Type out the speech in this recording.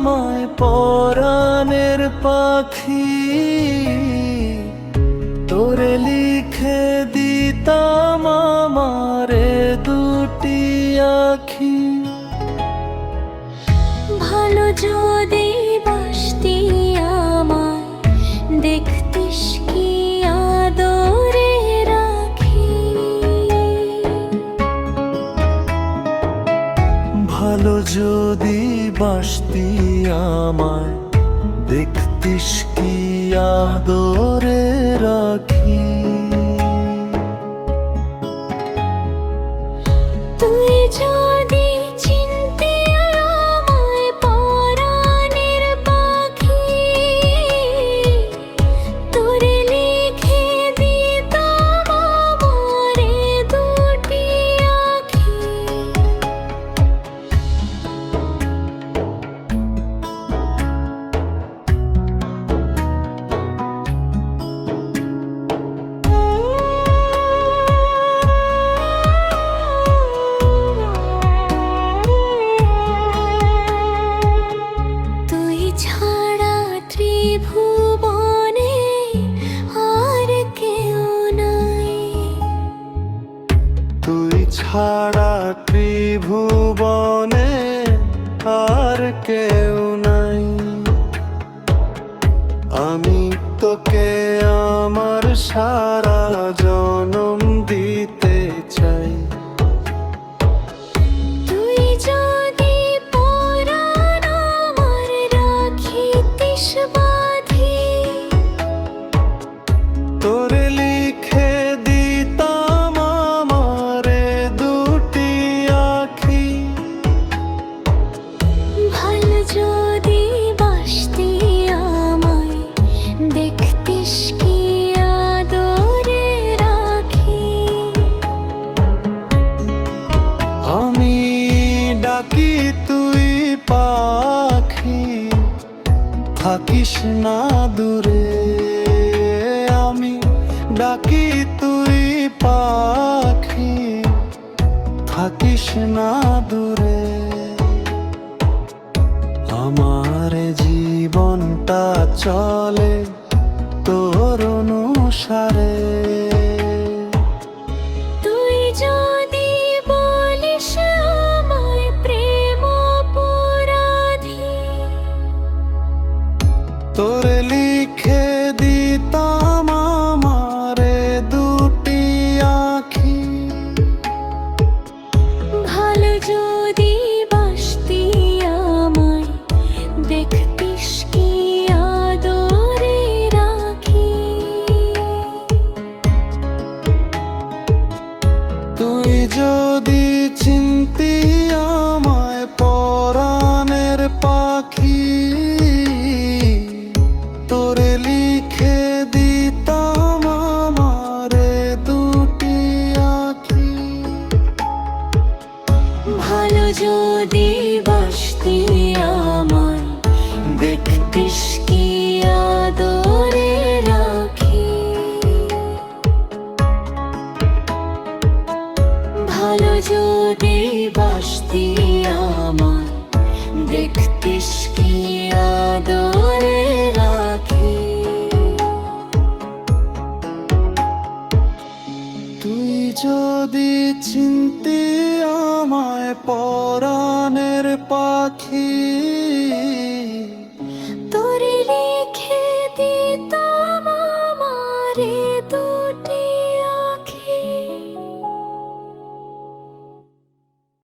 আমায় পরাণের পাখি, তোরে লিখে দিতাম আমারে দুটি আখি। ভালো যদি বাসতি আমায়, দেখতিস কি আদরে রাখি। ভালো যদি বাসতি আমায়, দেখতিস কি আদরে রাখি। তুই যদি চিনতি আমায় পরাণের পাখি, তোরে লিখে দিতাম আমারে দুটি আখি। তুই ছাড়া ত্রিভুবনে আর কেউ নাই। তুই ছাড়া ত্রিভুবনে আর কেউ নাই। আমি তোকে আমার সারা জনম দিতে চাই। তুই যদি পরাণ আমার রাখিতিস বাঁধি, তোরে লিখে দিতাম আমারে দুটি আখি। ভালো যদি বাসতি আমায়, দেখতিস কি আদরে রাখি। আমি ডাকি তুই পাখি, থাকিস না দূরে। আমি ডাকি তুই পাখি, থাকিস না দূরে। আমার জীবনটা চলে তোর অনুসারে। তুই যদি বলিস আমায় প্রেম অপরাধী, তোরে লিখে দিতাম আমারে দুটি আখি। ভালো যদি বাসতি আমায়, দেখতিস কি আদরে রাখি। তুই যদি চিনতি আমায় পরাণের পাখি, তোরে লিখে দিতাম আমারে দুটি আখি। ভালো যদি বাসতি আমায়, দেখতিস কি আদরে রাখি। ভালো যদি বাসতি আমায়, দেখতিস কি আদরে রাখি। তুই যদি চিনতি আমায় পরাণের পাখি,